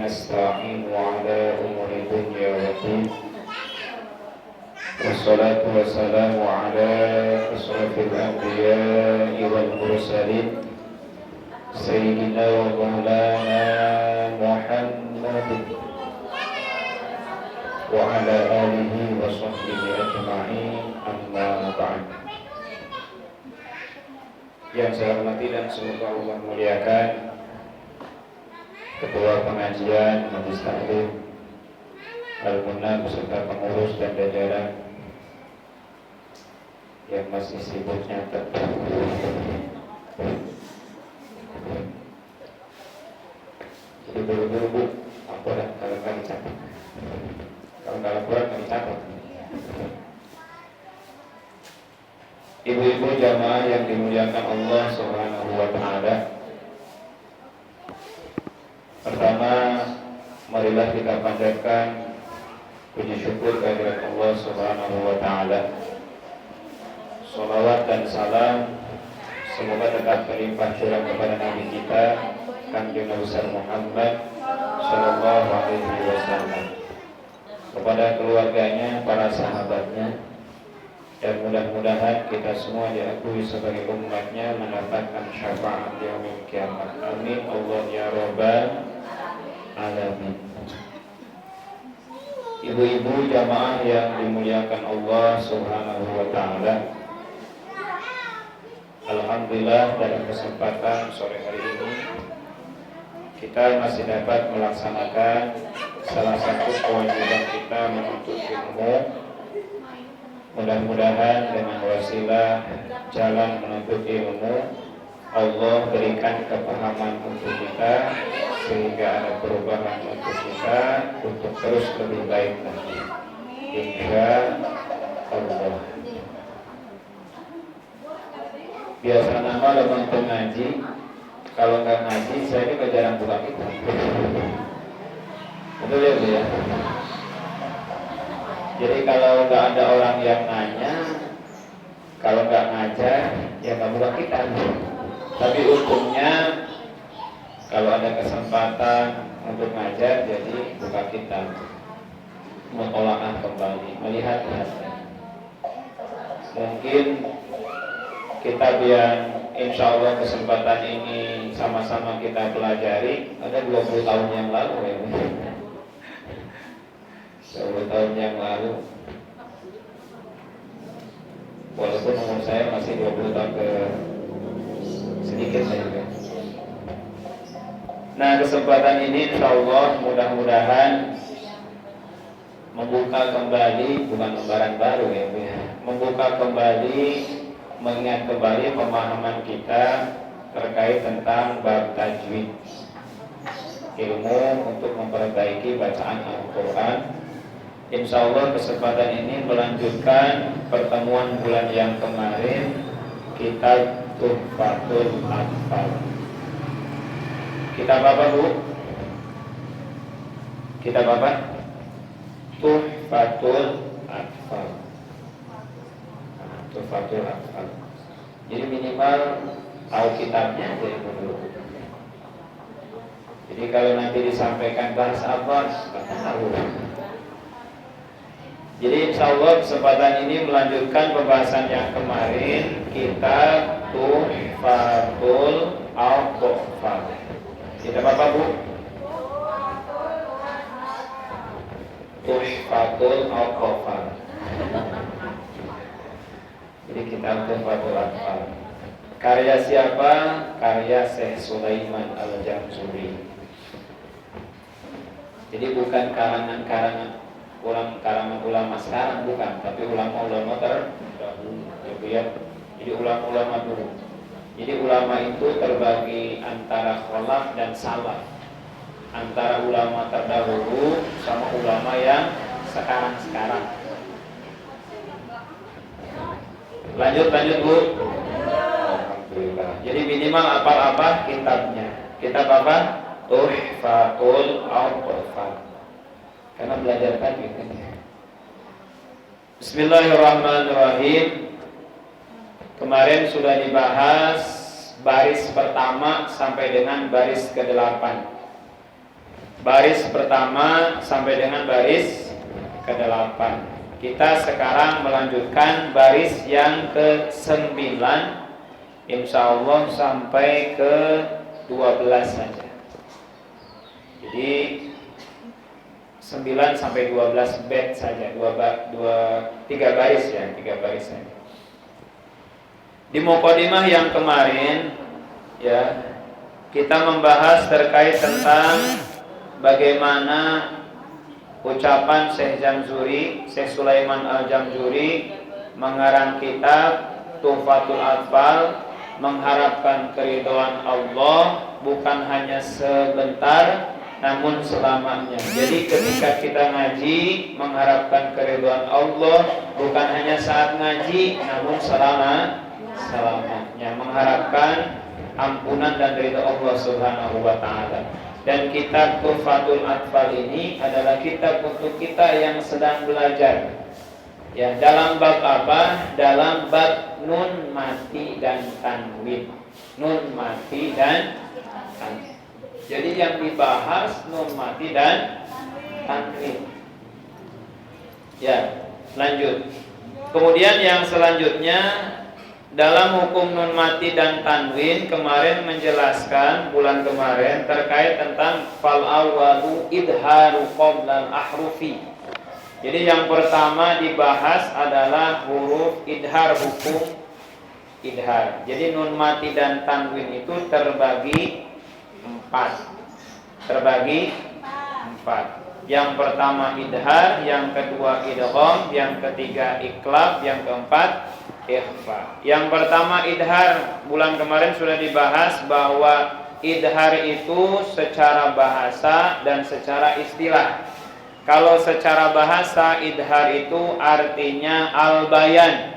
nasta'in wa ala umuri dunya wa din. Wassalatu wassalamu ala asrafil anbiya'i wal mursalin Sayyidina wa maulana Muhammadin wa ala alihi wa sahbihi ajma'in, amma ba'd. Yang saya hormati dan semoga Allah muliakan Ketua Pengajian Majelis Taklim Al-Munah beserta pengurus dan jajaran yang masih sibuk nyatet. Jadi buru-buru bu, laporan kalau kami catat. Kalau nggak laporan kami catat. Ibu-ibu jamaah yang dimuliakan Allah Subhanahu wa Ta'ala. Pertama, marilah kita panjatkan puji syukur kehadirat Allah Subhanahu wa Ta'ala. Sholawat dan salam semoga tetap berlimpah curah kepada Nabi kita Kanjeng Nabi Muhammad Sallallahu Alaihi Wasallam, kepada keluarganya, para sahabatnya, dan mudah-mudahan kita semua diakui sebagai umatnya mendapatkan syafaat yaumil kiamat. Amin Allah ya Rabbal alamin. Ibu-ibu jamaah yang dimuliakan Allah Subhanahu wa Ta'ala, alhamdulillah dalam kesempatan sore hari ini kita masih dapat melaksanakan salah satu kewajiban kita menuntut ilmu. Mudah-mudahan dengan wasilah jalan menuntut ilmu, Allah berikan kepahaman untuk kita sehingga ada perubahan untuk kita untuk terus lebih baik lagi, insya Allah. Biasa nama lemah ngaji, kalau nggak ngaji saya ini jarang buka kitab. Betul ya Bu ya? Jadi kalau nggak ada orang yang nanya, kalau nggak ngajar, ya nggak buka kitab. Tapi untungnya kalau ada kesempatan untuk ngajar, jadi buka kitab, mutola'ah kembali, melihat hasil. Mungkin kita biar insya Allah kesempatan ini sama-sama kita pelajari. Ada 20 tahun yang lalu ya. 20 tahun yang lalu, walaupun umur saya masih 20 tahun ke sedikit saja. Nah, kesempatan ini insya Allah mudah-mudahan membuka kembali, bukan lembaran baru ya, membuka kembali, mengingat kembali pemahaman kita terkait tentang bab tajwid, ilmu untuk memperbaiki bacaan Al-Quran. Insya Allah kesempatan ini melanjutkan pertemuan bulan yang kemarin, kitab Tuhfatul Atfal. Kitab apa Bu? Kitab apa? Tuhfatul Atfal. Tuhfatul Atfal. Jadi minimal tahu kitabnya aja ya dulu. Jadi kalau nanti disampaikan bahasa apa, nggak tahu. Jadi insya Allah kesempatan ini melanjutkan pembahasan yang kemarin, kitab Tuhfatul Atfal. Kitab apa Bu? Tuhfatul Atfal. Jadi kitab Tuhfatul Atfal. Karya siapa? Karya Syekh Sulaiman Al-Jamzuri. Jadi bukan karangan ulama sekarang, bukan, tapi ulama-ulama terdahulu, ya. Jadi ulama-ulama dulu. Jadi ulama itu terbagi antara khalaf dan salaf, antara ulama terdahulu sama ulama yang sekarang. Lanjut Bu. Alhamdulillah. Jadi minimal apa kitabnya. Kitab apa? Tuhfatul Atfal. Karena belajar tadi kan. Bismillahirrahmanirrahim. Kemarin sudah dibahas baris pertama sampai dengan baris ke-8. baris pertama sampai dengan baris ke-8. Kita sekarang melanjutkan baris yang ke-9, insya Allah sampai ke-12 saja. Jadi 9 sampai 12 bait saja, 3 baris ya, 3 baris saja. Di mukadimah yang kemarin ya, kita membahas terkait tentang bagaimana ucapan Syekh Jamzuri, Syekh Sulaiman Al-Jamzuri mengarang kitab Tuhfatul Atfal, mengharapkan keridhaan Allah bukan hanya sebentar namun selamanya. Jadi ketika kita ngaji mengharapkan keridhaan Allah bukan hanya saat ngaji namun selamanya, mengharapkan ampunan dan ridha Allah Subhanahu wa taala. Dan kitab Tuhfatul Atfal ini adalah kitab untuk kita yang sedang belajar. Ya, dalam bab apa? Dalam bab nun mati dan tanwin. Nun mati dan tanwin. Jadi yang dibahas nun mati dan tanwin. Ya, lanjut. Kemudian yang selanjutnya dalam hukum nun mati dan tanwin kemarin menjelaskan bulan kemarin terkait tentang fal awwalu idharu qabla al-ahrufi. Jadi yang pertama dibahas adalah huruf idhar, hukum idhar. Jadi nun mati dan tanwin itu terbagi 4. Yang pertama idhar, yang kedua idgham, yang ketiga iqlab, yang keempat ikhfa. Yang pertama idhar, bulan kemarin sudah dibahas bahwa idhar itu secara bahasa dan secara istilah. Kalau secara bahasa idhar itu artinya al-bayan,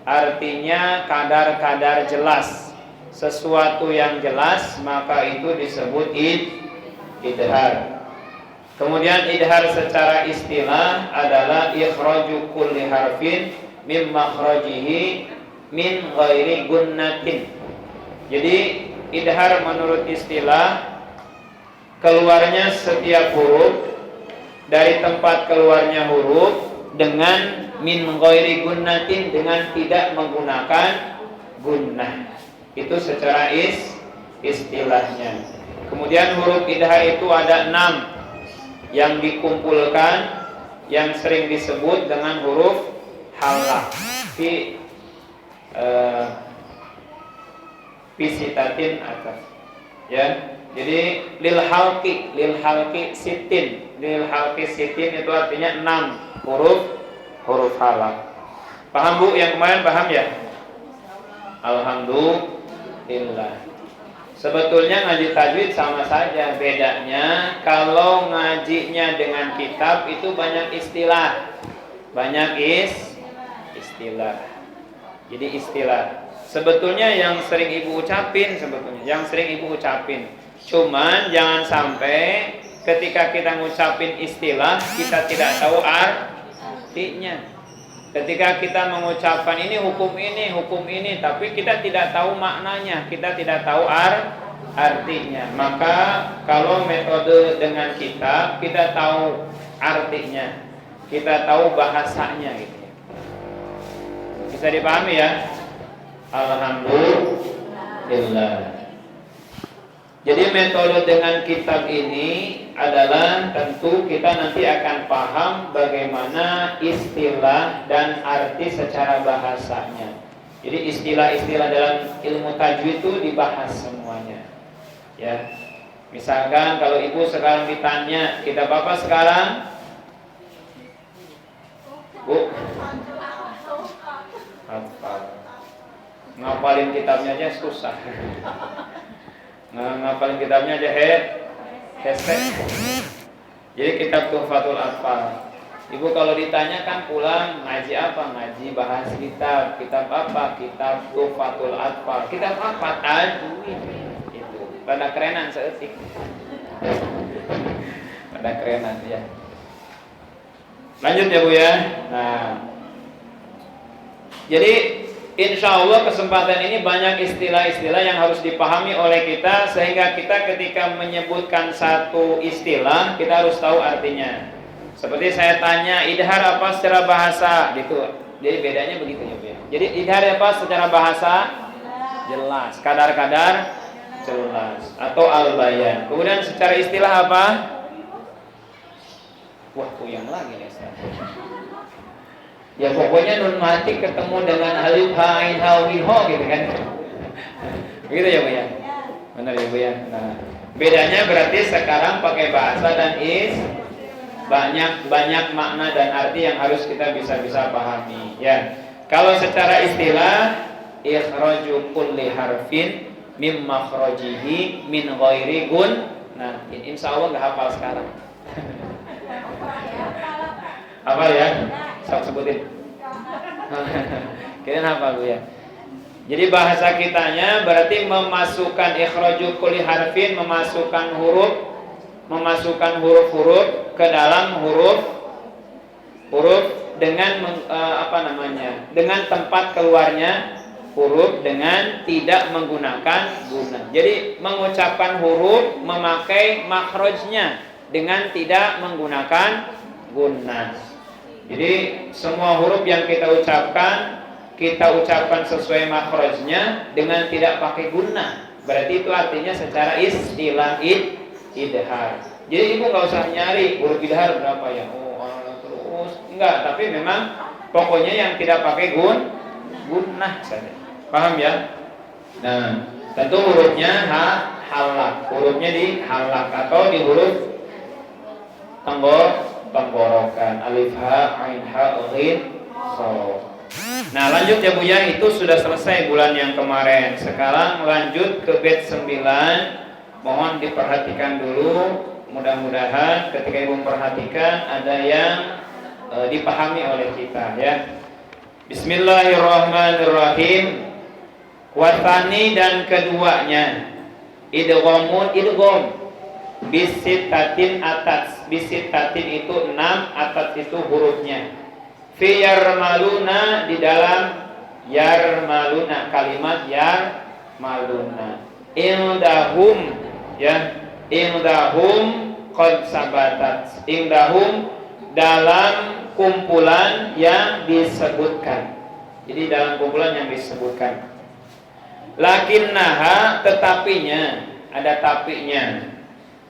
artinya kadar-kadar jelas, sesuatu yang jelas, maka itu disebut idhar. Kemudian idhar secara istilah adalah ikhraju kulli harfin min makhrajihi min ghairi gunnatin. Jadi idhar menurut istilah keluarnya setiap huruf dari tempat keluarnya huruf dengan min ghairi gunnatin, dengan tidak menggunakan gunnah. Itu secara istilahnya. Kemudian huruf idhar itu ada 6 yang dikumpulkan, yang sering disebut dengan huruf halak fi sitatin atas ya. Jadi lil halqi sitin, itu artinya 6 huruf halak. Paham Bu? Yang kemarin paham ya? Alhamdulillah. Sebetulnya ngaji tajwid sama saja, bedanya kalau ngajinya dengan kitab itu banyak istilah. Jadi istilah sebetulnya yang sering ibu ucapin, cuman jangan sampai ketika kita ngucapin istilah kita tidak tahu artinya. Ketika kita mengucapkan ini hukum ini, tapi kita tidak tahu maknanya, kita tidak tahu artinya. Maka kalau metode dengan kitab, kita tahu artinya, kita tahu bahasanya gitu. Bisa dipahami ya? Alhamdulillah. Jadi metode dengan kitab ini adalah tentu kita nanti akan paham bagaimana istilah dan arti secara bahasanya. Jadi istilah-istilah dalam ilmu tajwid itu dibahas semuanya. Ya. Misalkan kalau ibu sekarang ditanya, kitab apa sekarang? Bu? Ngapalin kitabnya aja susah. Ngapalin kitabnya aja hesek. Jadi kitab Tuhfatul Atfal. Ibu kalau ditanya kan pulang ngaji apa? Ngaji bahas kitab. Kitab apa? Kitab Tuhfatul Atfal. Kitab apa? Tajwid. Itu. Pada kerenan seetik. Pada kerenan ya. Lanjut ya Bu ya. Nah. Jadi Insya Allah kesempatan ini banyak istilah-istilah yang harus dipahami oleh kita, sehingga kita ketika menyebutkan satu istilah kita harus tahu artinya. Seperti saya tanya, idhar apa secara bahasa gitu. Jadi bedanya begitu ya Bu ya. Jadi idhar apa secara bahasa? Jelas. Kadar-kadar jelas. Atau al-bayan. Kemudian secara istilah apa? Wah, puyeng lagi nih Ustaz. Ya pokoknya nun mati ketemu dengan alif ha ain ha wi ho gitu kan. Begitu ya Bu ya? Benar ya Bu ya? Nah, bedanya berarti sekarang pakai bahasa dan banyak makna dan arti yang harus kita bisa pahami ya. Kalau secara istilah ikhraju kulli harfin mim makhrajihi min ghairi gun. Nah, insyaallah enggak hafal sekarang. Hafal ya? Sok sebutin. Kalian hafal Bu ya. Jadi bahasa kitanya berarti memasukkan ikhraju kulli harfin, memasukkan huruf-huruf ke dalam huruf dengan dengan tempat keluarnya huruf dengan tidak menggunakan guna. Jadi mengucapkan huruf memakai makhrajnya dengan tidak menggunakan guna. Jadi semua huruf yang kita ucapkan sesuai makhrajnya dengan tidak pakai guna. Berarti itu artinya secara istilah idhar. Jadi ibu nggak usah nyari huruf idhar berapa ya. Terus enggak, tapi memang pokoknya yang tidak pakai gunnah saja. Paham ya? Nah, tentu hurufnya halak. Hurufnya di halak atau di huruf tenggorokan. Alif ha, ain ha, ghin, kha. Nah, lanjut ya Bu ya, itu sudah selesai bulan yang kemarin. Sekarang lanjut ke bait 9. Mohon diperhatikan dulu. Mudah-mudahan ketika Ibu memperhatikan ada yang dipahami oleh kita ya. Bismillahirrahmanirrahim. Watani dan keduanya idghamun idgham bisitatin atas. Bisitatin itu 6, atas itu hurufnya. Fi yarmaluna, di dalam yarmaluna, kalimat yarmaluna. Indahum ya, indahum qad sabatat. Indahum dalam kumpulan yang disebutkan. Jadi dalam kumpulan yang disebutkan. Lakinnaha, tetapinya, ada tapinya.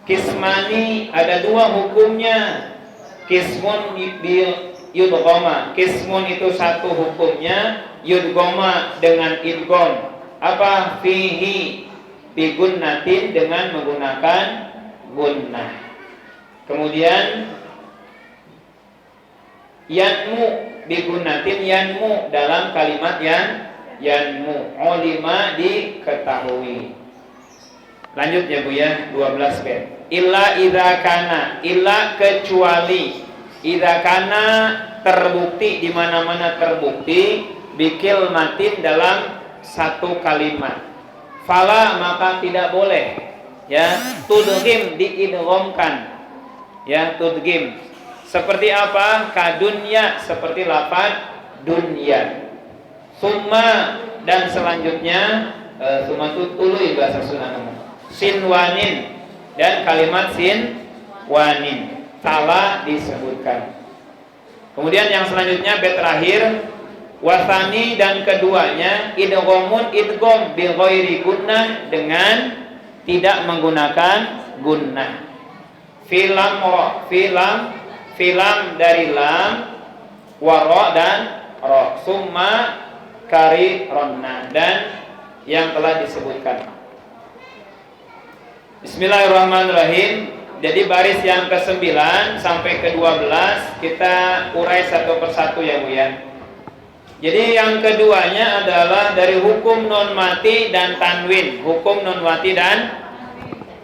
Kismani, ada dua hukumnya. Kismun bil yudghama. Kismun itu satu hukumnya, yudghama dengan idgham. Apa? Fihi bi gunnatin, dengan menggunakan gunnah. Kemudian yanmu bi gunnatin, yanmu dalam kalimat yanmu, ulima diketahui. Lanjut ya Bu ya, 12 bait. Illa idza kana, illa kecuali, idza kana terbukti, di mana-mana terbukti, bikil matin dalam satu kalimat. Fala, maka tidak boleh ya, tudghim diidghamkan ya, tudghim. Seperti apa? Kadunya, seperti lafaz dunya. Summa, dan selanjutnya summa tutului bahasa Sunda. Sinwanin, dan kalimat sinwanin salah disebutkan. Kemudian yang selanjutnya bait terakhir, wasani dan keduanya idghamun idgham bi ghairi gunnah, dengan tidak menggunakan gunnah. Filam ra, filam dari lam, waro dan ro, summa kari ronna, dan yang telah disebutkan. Bismillahirrahmanirrahim. Jadi baris yang ke-9 sampai ke-12 kita urai satu persatu ya Bu ya. Jadi yang keduanya adalah dari hukum nun mati dan tanwin. Hukum nun mati dan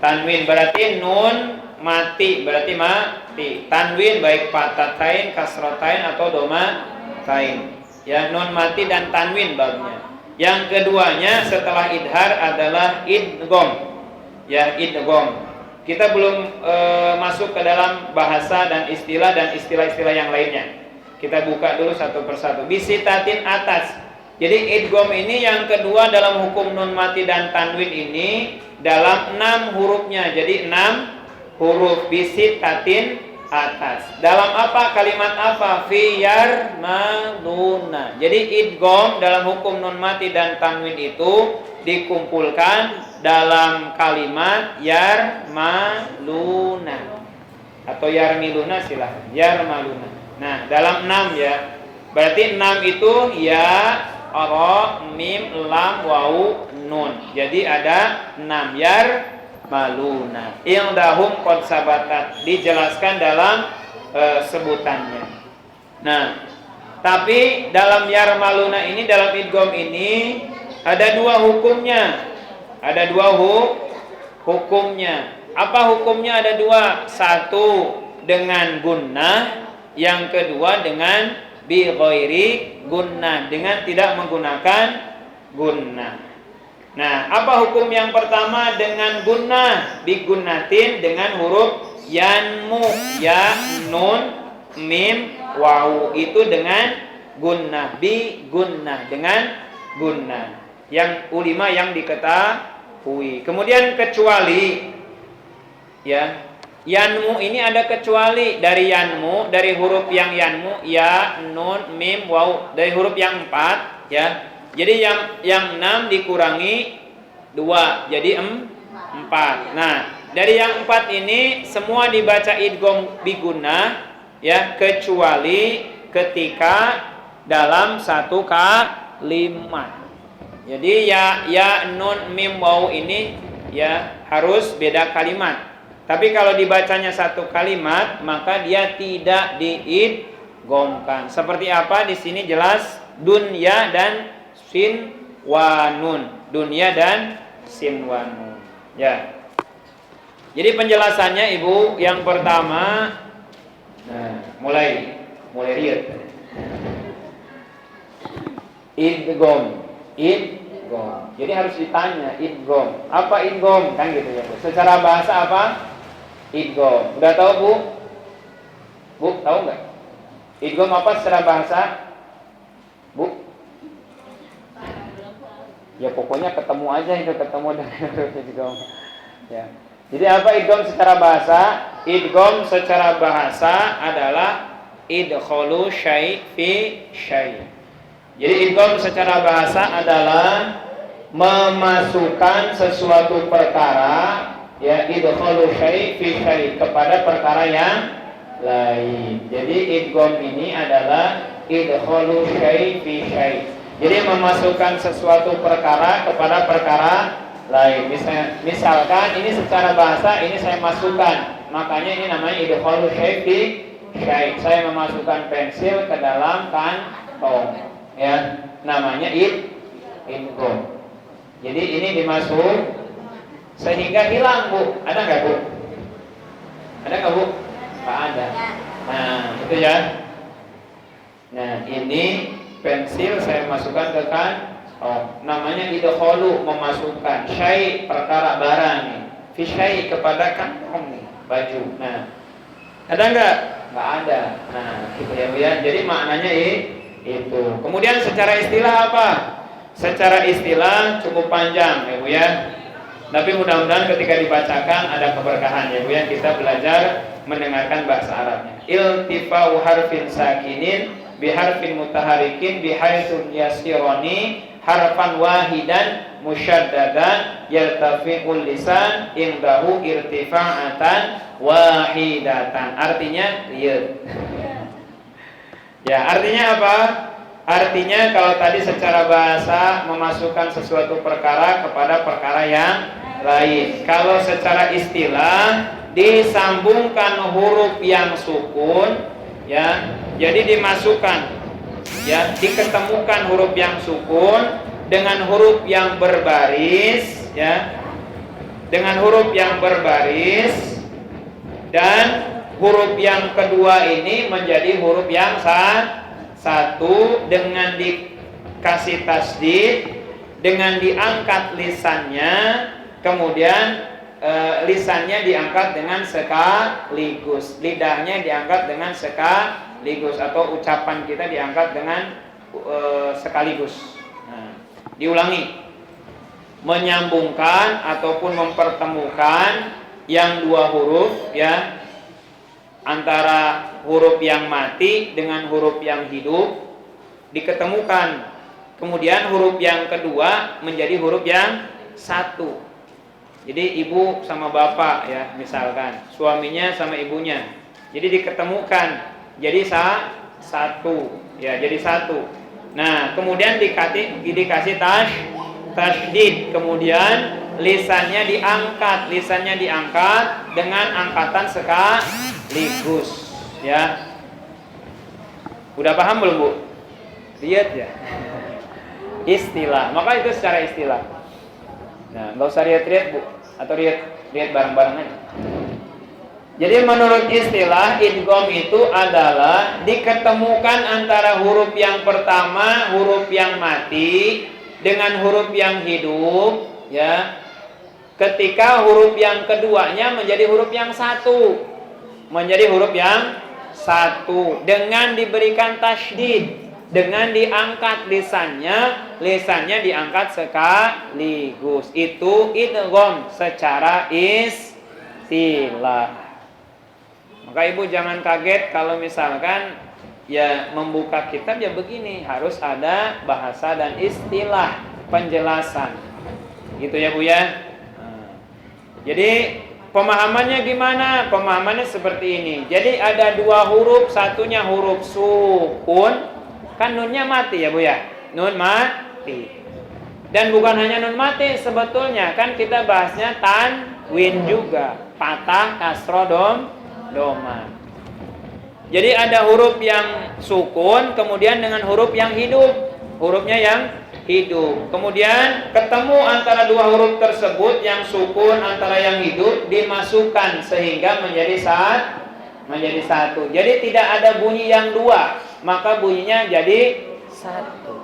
tanwin berarti nun mati berarti mati. Tanwin baik fatatain, kasratain atau domatain. Ya, nun mati dan tanwin babnya. Yang keduanya setelah idhar adalah idgham. Ya, idgham. Kita belum masuk ke dalam bahasa dan istilah-istilah yang lainnya. Kita buka dulu satu persatu. Bisitatin atas. Jadi idgham ini yang kedua dalam hukum nun mati dan tanwin ini dalam 6 hurufnya. Jadi 6 huruf bisit tatin atas. Dalam apa? Kalimat apa? Fi yarmaluna. Jadi idgham dalam hukum nun mati dan tanwin itu dikumpulkan dalam kalimat yarmaluna atau yarmiluna, silahkan. Yarmaluna. Nah, dalam 6 ya. Berarti 6 itu ya, ra, mim, lam, wawu, nun. Jadi ada 6 yarmaluna. Indahum qad sabatat, dijelaskan dalam sebutannya. Nah, tapi dalam yarmaluna ini, dalam idgham ini ada 2 hukumnya. Ada 2 hukumnya. Apa hukumnya? Ada 2. Satu dengan gunnah, yang kedua dengan bi ghairi gunnah, dengan tidak menggunakan gunnah. Nah, apa hukum yang pertama dengan gunnah? Bi gunnatin, dengan huruf yanmu, ya, nun, mim, wawu, itu dengan gunnah, bi gunnah, dengan gunnah. Yang ulima yang diketahui. Kemudian kecuali, ya, yanmu ini ada kecuali dari yanmu, dari huruf yang yanmu, ya, nun, mim, waw, dari huruf yang 4, ya. Jadi yang 6 dikurangi 2, jadi 4. Nah, dari yang 4 ini semua dibaca idgham bigunnah, ya, kecuali ketika dalam satu kalimat. Jadi ya, nun, mim, waw ini, ya, harus beda kalimat. Tapi kalau dibacanya satu kalimat, maka dia tidak diidghamkan. Seperti apa? Di sini jelas dunya dan sin wa nun. Dunya dan sin wa nun. Ya. Jadi penjelasannya Ibu, yang pertama, nah, mulai lihat. Idgham. Jadi harus ditanya idgham. Apa idgham? Kan gitu ya, Bu. Secara bahasa apa? Idgham. Udah tahu, Bu? Bu, tahu nggak? Idgham apa secara bahasa? Bu? Ya pokoknya ketemu aja itu, ketemu dengan idgham. Ya. Jadi apa idgham secara bahasa? Idgham secara bahasa adalah idkhalu syai' fi syai'. Jadi idgham secara bahasa adalah memasukkan sesuatu perkara, ya, idkhalu syai' fi syai' kepada perkara yang lain. Jadi idgham ini adalah idkhalu syai' fi syai'. Jadi memasukkan sesuatu perkara kepada perkara lain. Misalkan ini secara bahasa ini saya masukkan, makanya ini namanya idkhalu syai' fi syai'. Saya memasukkan pensil ke dalam kantong, ya, namanya idgham. Jadi ini dimasuk sehingga hilang, Bu. Ada nggak, Bu? Ada nggak, Bu? Nggak ada. Nah, itu ya. Nah, ini pensil saya masukkan ke kantong. Namanya idkhalu, memasukkan syai', perkara, barang nih, fi syai' kepada kantong nih, baju. Nah, ada nggak? Nggak ada. Nah, gitu ya, Bu ya. Jadi maknanya itu. Kemudian secara istilah apa? Secara istilah cukup panjang, ya, Bu ya. Tapi mudah-mudahan ketika dibacakan ada keberkahan, ya, Bu ya. Kita belajar mendengarkan bahasa Arabnya. Iltifa'u harfin sakinin biharfin mutaharikin bihaitsun yasironi harfan wahidan musyaddadan yartafi'ul lisan indahu irtifa'atan wahidatan. Artinya ya, artinya apa? Artinya kalau tadi secara bahasa memasukkan sesuatu perkara kepada perkara yang lain. Kalau secara istilah disambungkan huruf yang sukun, ya. Jadi dimasukkan, ya, diketemukan huruf yang sukun dengan huruf yang berbaris, ya. Dengan huruf yang berbaris, dan huruf yang kedua ini menjadi huruf yang satu dengan dikasih tasdid, dengan diangkat lisannya, kemudian lisannya diangkat dengan sekaligus, lidahnya diangkat dengan sekaligus, atau ucapan kita diangkat dengan sekaligus. Diulangi. Menyambungkan ataupun mempertemukan yang dua huruf ya, antara huruf yang mati dengan huruf yang hidup diketemukan. Kemudian huruf yang kedua menjadi huruf yang satu. Jadi ibu sama bapak ya, misalkan suaminya sama ibunya. Jadi diketemukan jadi satu ya, jadi satu. Nah, kemudian dikasih tasydid, kemudian lisannya diangkat dengan angkatan sekaligus ya. Udah paham belum, Bu? Lihat ya. Istilah, maka itu secara istilah. Nah, nggak usah lihat-lihat, Bu, atau lihat bareng-bareng aja. Jadi menurut istilah idgham itu adalah diketemukan antara huruf yang pertama, huruf yang mati dengan huruf yang hidup ya. Ketika huruf yang keduanya menjadi huruf yang satu. Menjadi huruf yang satu dengan diberikan tasydid, dengan diangkat lisannya diangkat sekaligus. Itu idgham secara istilah. Maka ibu jangan kaget kalau misalkan ya membuka kitab ya begini, harus ada bahasa dan istilah penjelasan. Gitu ya, Bu ya. Jadi pemahamannya gimana? Pemahamannya seperti ini. Jadi ada dua huruf, satunya huruf sukun, kan nunnya mati ya, Bu ya. Nun mati. Dan bukan hanya nun mati sebetulnya, kan kita bahasnya tanwin juga, patah, kasroh, doma. Jadi ada huruf yang sukun kemudian dengan huruf yang hidup, hurufnya yang hidup. Kemudian ketemu antara dua huruf tersebut yang sukun antara yang hidup dimasukkan sehingga menjadi satu. Jadi tidak ada bunyi yang dua, maka bunyinya jadi satu.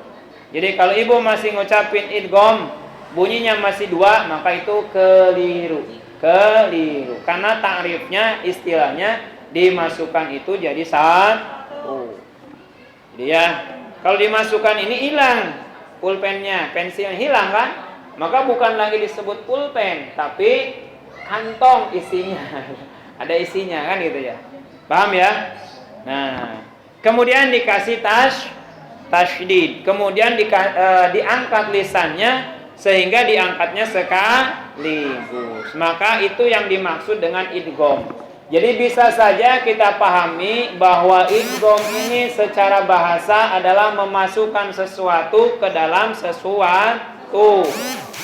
Jadi kalau ibu masih ngucapin idgham bunyinya masih dua, maka itu keliru. Karena ta'rifnya, istilahnya dimasukkan itu jadi satu. Jadi ya, kalau dimasukkan ini hilang pulpennya, pensilnya hilang kan? Maka bukan lagi disebut pulpen, tapi kantong isinya. Ada isinya kan gitu ya. Paham ya? Nah, kemudian dikasih tasydid, kemudian diangkat lisannya sehingga diangkatnya sekaligus. Maka itu yang dimaksud dengan idgham. Jadi bisa saja kita pahami bahwa idgham ini secara bahasa adalah memasukkan sesuatu ke dalam sesuatu.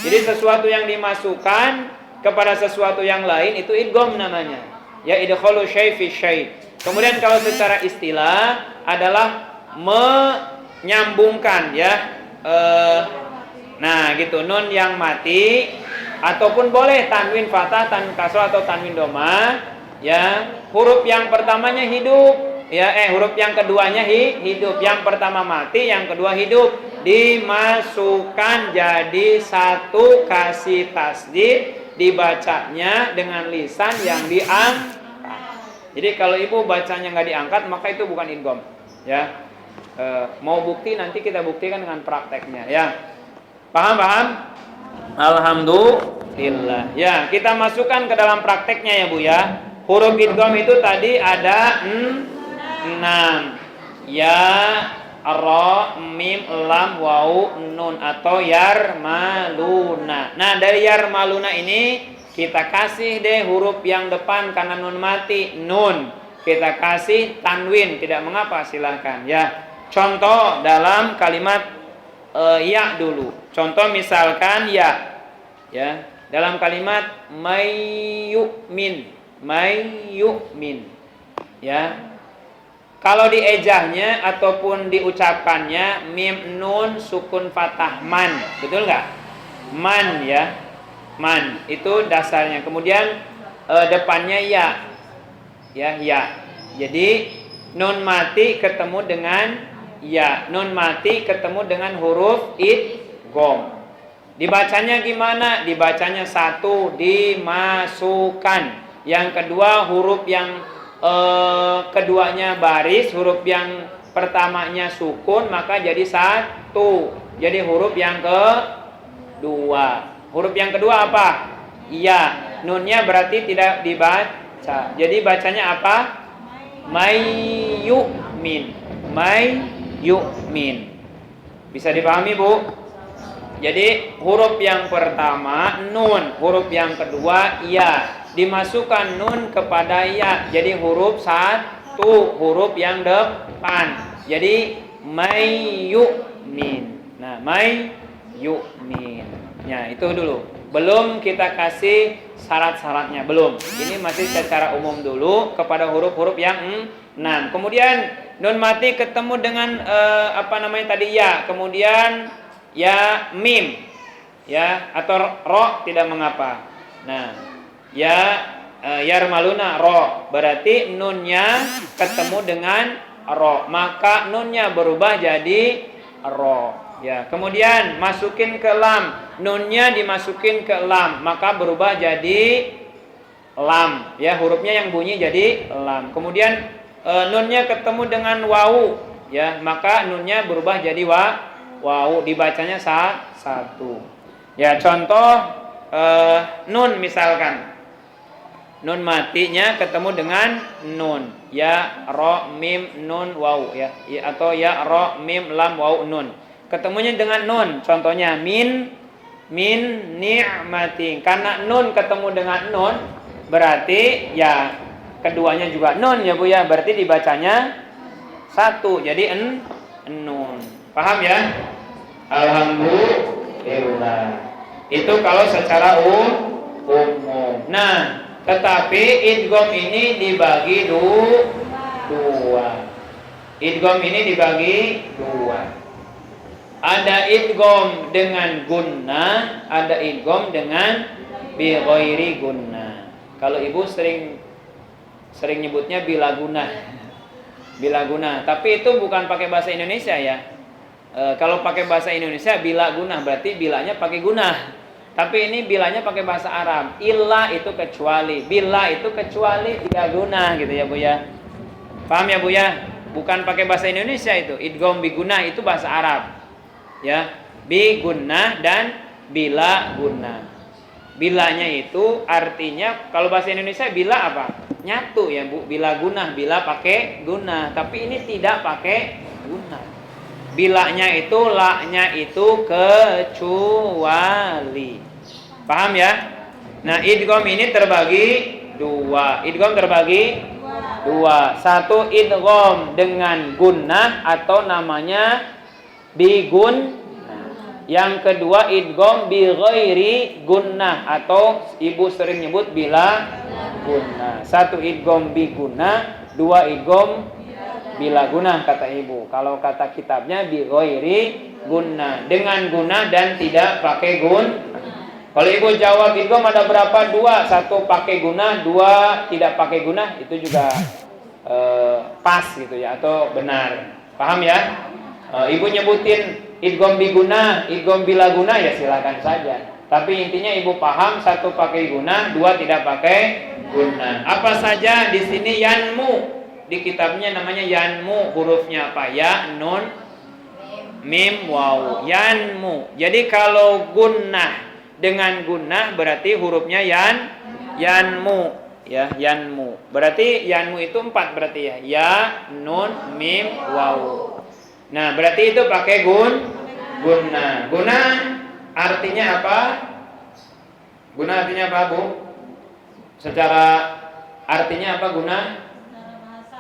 Jadi sesuatu yang dimasukkan kepada sesuatu yang lain itu idgham namanya. Ya, idkhalu syai' fi syai'. Kemudian kalau secara istilah adalah menyambungkan ya. Nah gitu, nun yang mati ataupun boleh tanwin fathah, tanwin kasrah atau tanwin doma ya. Huruf yang pertamanya hidup ya, huruf yang keduanya hidup. Yang pertama mati, yang kedua hidup, dimasukkan jadi satu, kasih tasydid, dibacanya dengan lisan yang diangkat. Jadi kalau ibu bacanya nggak diangkat maka itu bukan idgham ya. Mau bukti nanti kita buktikan dengan prakteknya ya. Paham? Alhamdulillah. Ya, kita masukkan ke dalam prakteknya ya, Bu ya. Huruf idgham itu tadi ada 6. Ya, ra, mim, lam, waw, nun atau yarmaluna. Nah, dari yarmaluna ini kita kasih deh huruf yang depan karena nun mati, nun. Kita kasih tanwin, tidak mengapa, silahkan ya. Contoh dalam kalimat ya dulu. Contoh misalkan ya dalam kalimat mayyumin ya. Kalau diejahnya ataupun diucapkannya mim nun sukun fathah man, betul nggak? Man ya, man itu dasarnya. Kemudian depannya ya. Jadi nun mati ketemu dengan ya, nun mati ketemu dengan huruf idgham. Dibacanya gimana? Dibacanya satu, dimasukkan. Yang kedua huruf yang keduanya baris, huruf yang pertamanya sukun maka jadi satu. Jadi huruf yang kedua. Huruf yang kedua apa? Ya. Nunnya berarti tidak dibaca. Jadi bacanya apa? Mayyu'min. Mayyu'min. Bisa dipahami, Bu? Jadi huruf yang pertama nun, huruf yang kedua ya. Dimasukkan nun kepada ya. Jadi huruf satu, huruf yang depan. Jadi mayyu'min. Nah, mayyu'min. Ya, itu dulu. Belum kita kasih syarat-syaratnya, belum. Ini masih secara umum dulu kepada huruf-huruf yang 6. Kemudian nun mati ketemu dengan tadi ya. Kemudian ya mim. Ya, atau ro tidak mengapa. Nah, ya yarmaluna ro. Berarti nunnya ketemu dengan ro, maka nunnya berubah jadi ro. Ya, kemudian masukin ke lam, nunnya dimasukin ke lam, maka berubah jadi lam. Ya, hurufnya yang bunyi jadi lam. Kemudian nunnya ketemu dengan wawu, ya, maka nunnya berubah jadi wawu. Dibacanya satu. Ya, contoh nun misalkan. Nun matinya ketemu dengan nun. Ya, ro, mim, nun, wawu, ya. Atau ya, ro, mim, lam, wawu, nun. Ketemunya dengan nun, contohnya min ni'mati. Karena nun ketemu dengan nun, berarti ya keduanya juga nun ya Bu ya. Berarti dibacanya satu, jadi nun. Paham ya? Alhamdulillah. Itu kalau secara umum. Nah, tetapi idgham ini dibagi dua. Idgham ini dibagi dua. Ada idgham dengan gunnah, ada idgham dengan bi ghairi gunnah. Kalau Ibu sering nyebutnya bila gunnah. Bila gunnah, tapi itu bukan pakai bahasa Indonesia ya. Kalau pakai bahasa Indonesia bila gunnah berarti bilanya pakai gunnah. Tapi ini bilanya pakai bahasa Arab. Illa itu kecuali, bila itu kecuali tidak gunnah gitu ya Bu ya. Paham ya Bu ya? Bukan pakai bahasa Indonesia itu. Idgham bi gunnah itu bahasa Arab. Ya, bi gunnah dan bila gunnah. Bilanya itu artinya kalau bahasa Indonesia bila apa? Nyatu ya Bu, bila gunnah, bila pakai gunnah. Tapi ini tidak pakai gunnah. Bilanya itu la-nya itu kecuali. Paham ya? Nah, idgham ini terbagi dua. Idgham terbagi dua. Satu idgham dengan gunnah atau namanya bigun. Yang kedua idgham bi ghairi gunnah atau Ibu sering nyebut bila gunnah. Satu idgham bi gunnah, dua idgham bila gunnah kata Ibu. Kalau kata kitabnya bi ghairi gunnah, dengan gunnah dan tidak pakai Kalau Ibu jawab idgham ada berapa? Dua. Satu pakai gunnah, dua tidak pakai gunnah, itu juga pas gitu ya, atau benar. Paham ya? Ibu nyebutin idgham bi gunnah, idgham bila gunnah ya silakan saja. Tapi intinya Ibu paham satu pakai gunnah, dua tidak pakai gunnah. Apa saja di sini yanmu. Di kitabnya namanya yanmu, hurufnya apa? Ya, nun, mim, wawu. Yanmu. Jadi kalau gunnah dengan gunnah berarti hurufnya yanmu, ya, yanmu. Berarti yanmu itu 4 berarti ya. Ya, nun, mim, wawu. Nah, berarti itu pakai gunnah. Gunnah artinya apa? Gunnah artinya apa, Bu? Secara artinya apa gunnah?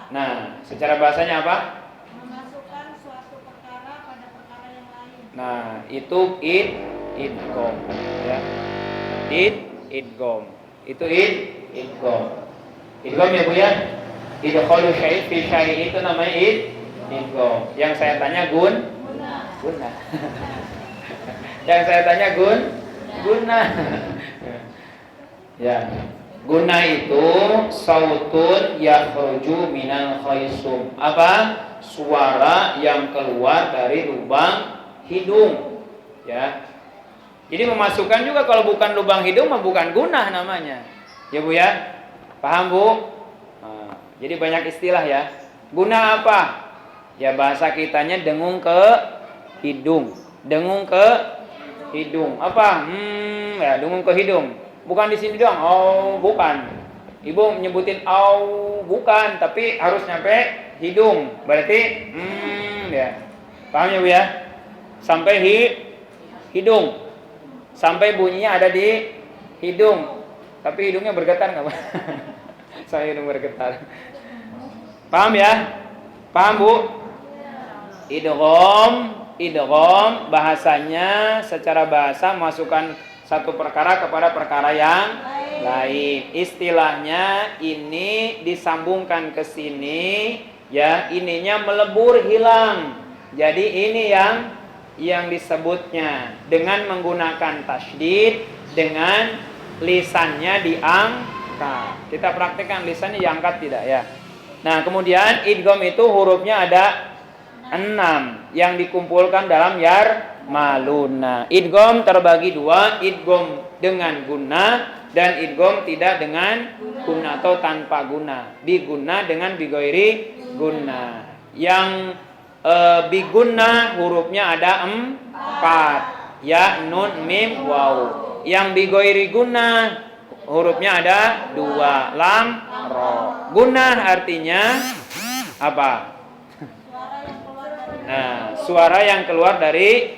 Nah, secara bahasanya apa? Memasukkan suatu perkara pada perkara yang lain. Nah, itu idgham ya. Idgham. Itu idgham. Idgham ya Bu ya. Idkhalu syai' fi syai' itu namanya idgham. Yang saya tanya gunnah. Yang saya tanya gunnah. Ya. Gunnah itu sautun yakhruju minal khaysum. Apa? Suara yang keluar dari lubang hidung. Ya. Jadi memasukkan juga kalau bukan lubang hidung mah bukan gunnah namanya. Ya Bu ya? Paham Bu? Nah, jadi banyak istilah ya. Gunnah apa? Ya bahasa kitanya dengung ke hidung. Dengung ke hidung. Apa? Ya dengung ke hidung. Bukan di sini doang. Oh, bukan. Ibu nyebutin au bukan, tapi harus nyampe hidung. Berarti ya. Paham ya Bu ya? Sampai hidung. Sampai bunyinya ada di hidung. Tapi hidungnya bergetar enggak, Pak? Saya hidung bergetar. Paham ya? Paham Bu? Idgham bahasanya secara bahasa masukkan satu perkara kepada perkara yang lain. Istilahnya ini disambungkan ke sini, ya, ininya melebur hilang. Jadi ini yang disebutnya dengan menggunakan tasydid, dengan lisannya diangkat. Kita praktekkan lisannya diangkat tidak ya? Nah, kemudian idgham itu hurufnya ada 6 yang dikumpulkan dalam yarmaluna. Idgham terbagi 2, idgham dengan gunnah dan idgham tidak dengan gunnah atau tanpa gunnah. Bigunnah dengan bighairi gunnah. Yang bigunnah hurufnya ada 4, ya, nun, mim, waw. Yang bighairi gunnah hurufnya ada 2, lam, ro. Gunnah artinya apa? Nah, suara yang keluar dari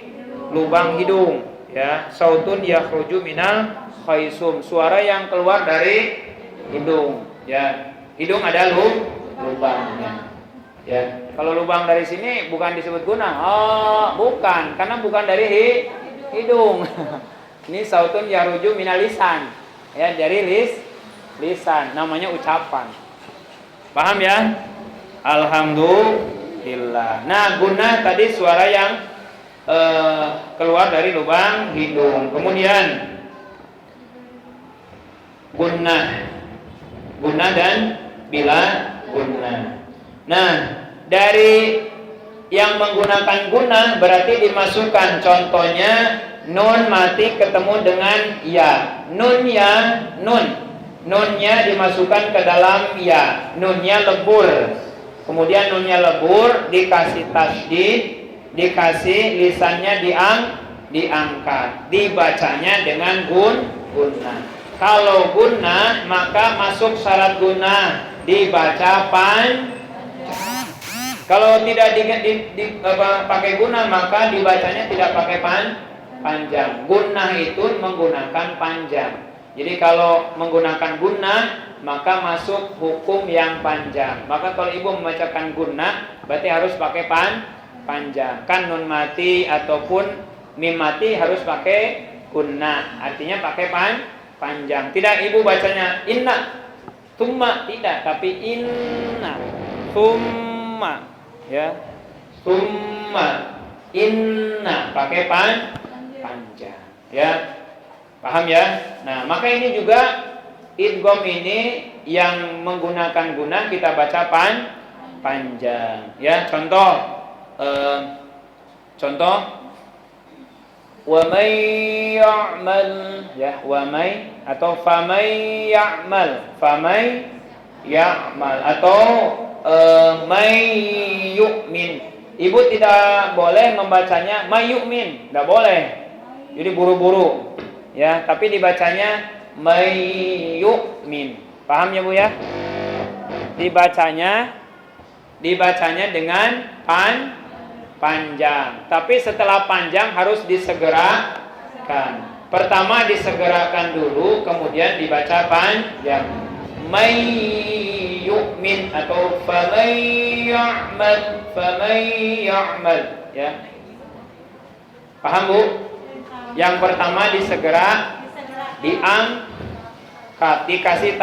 lubang hidung, ya. Sautun yakhruju minal khaisum, suara yang keluar dari hidung, ya. Hidung ada lubangnya. Ya, kalau lubang dari sini bukan disebut gunnah. Oh, bukan, karena bukan dari hidung. Ini sautun yakhruju minal lisan. Ya, dari lisan, namanya ucapan. Paham ya? Alhamdulillah. Nah, gunnah tadi suara yang keluar dari lubang hidung. Kemudian gunnah dan bila gunnah. Nah, dari yang menggunakan gunnah berarti dimasukkan, contohnya nun mati ketemu dengan ya. Nunnya dimasukkan ke dalam ya. Nunnya lebur. Kemudian nunnya lebur, dikasih tasydid, dikasih lisannya diangkat. Dibacanya dengan gunnah. Kalau gunnah maka masuk syarat gunnah, dibaca kalau tidak pakai gunnah maka dibacanya tidak pakai panjang. Gunnah itu menggunakan panjang. Jadi kalau menggunakan gunnah maka masuk hukum yang panjang. Maka kalau ibu membacakan gunnah berarti harus pakai panjang. Kan nun mati ataupun mim mati harus pakai gunnah. Artinya pakai panjang. Tidak ibu bacanya inna, thumma, tidak, tapi inna, thumma, ya, thumma, inna, pakai panjang, ya. Paham ya? Nah, maka ini juga idgham ini yang menggunakan gunnah kita baca panjang, ya. Contoh wa may ya'mal, ya, wa may atau fa may ya'mal atau may yu'min. Ibu tidak boleh membacanya may yu'min, tidak boleh. Jadi buru-buru, ya, tapi dibacanya may yu'min. Paham ya Bu ya? Dibacanya dengan panjang. Tapi setelah panjang harus disegerakan. Pertama disegerakan dulu, kemudian dibaca panjang. May yu'min atau fa may ya'mal, ya. Paham Bu? Yang pertama diangkat, dikasih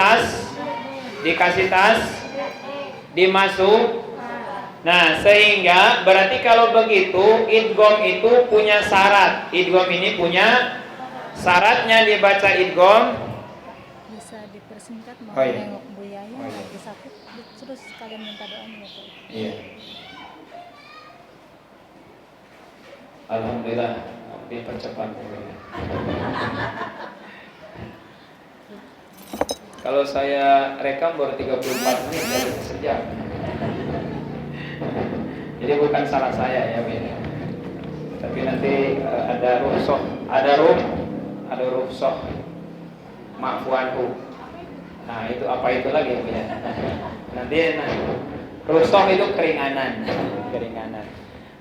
tas, dimasuk. Nah, sehingga berarti kalau begitu idgham itu punya syarat. Idgham ini punya syaratnya dibaca idgham. Bisa dipersingkat mau iya. nengok Bu Yaya lagi sakit, terus kalian minta doanya ya Pak. Iya. Alhamdulillah dipercepat. Kalau saya rekam baru 34 menit dari sejam. Ya Jadi bukan salah saya ya, beda. Tapi nanti ada rufsoh, ada rufsoh, ma'fuanhu. Nah itu apa itu lagi ya? Nanti rufsoh itu keringanan.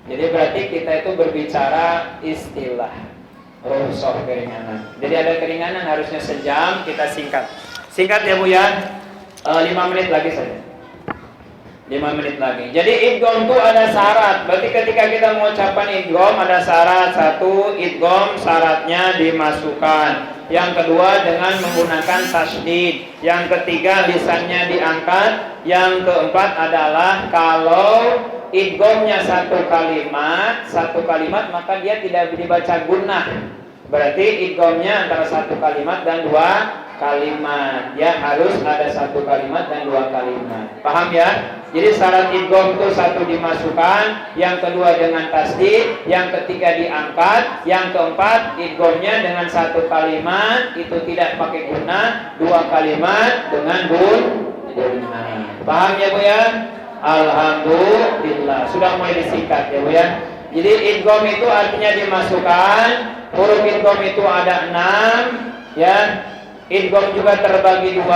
Jadi berarti kita itu berbicara istilah rufsoh keringanan. Jadi ada keringanan harusnya sejam, kita singkat ya Bu ya. 5 menit lagi saja. 5 menit lagi. Jadi idgham itu ada syarat. Berarti ketika kita mengucapkan idgham ada syarat. 1, idgham syaratnya dimasukkan. Yang kedua dengan menggunakan tasydid. Yang ketiga lisannya diangkat. Yang keempat adalah kalau idghamnya satu kalimat maka dia tidak dibaca gunnah. Berarti idghamnya antara satu kalimat dan 2 kalimat. Ya harus ada satu kalimat dan 2 kalimat. Paham ya? Jadi syarat idgham itu 1 dimasukkan, yang kedua dengan tasydid, yang ketiga diangkat, yang keempat idghamnya dengan 1 kalimat itu tidak pakai gunnah, 2 kalimat dengan gunnah. Paham ya Bu ya? Alhamdulillah. Sudah mulai disingkat ya Bu ya. Jadi idgham itu artinya dimasukkan. Huruf idgham itu ada 6 ya. Idgham juga terbagi 2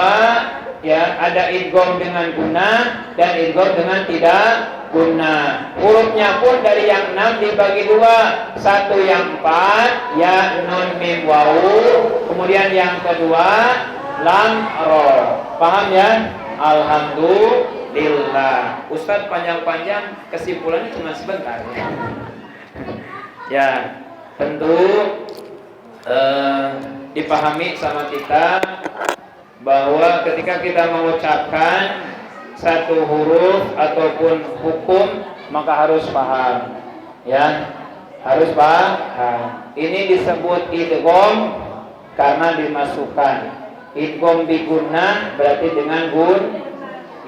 ya, ada idgham dengan gunnah dan idgham dengan tidak gunnah. Hurufnya pun dari yang 6 dibagi 2. 1 yang 4 ya nun mim wawu, kemudian yang kedua lam ro. Paham ya? Alhamdulillah. Ustadz panjang-panjang, kesimpulannya cuma sebentar ya. Ya, tentu dipahami sama kita bahwa ketika kita mengucapkan satu huruf ataupun hukum maka harus paham ya, harus paham. Ini disebut idgham karena dimasukkan. Idgham bi gunnah berarti dengan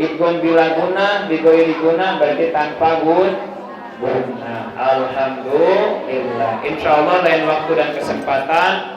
idgham bila gunnah, bi ghairi gunnah berarti tanpa gunnah. Alhamdulillah. Insyaallah lain waktu dan kesempatan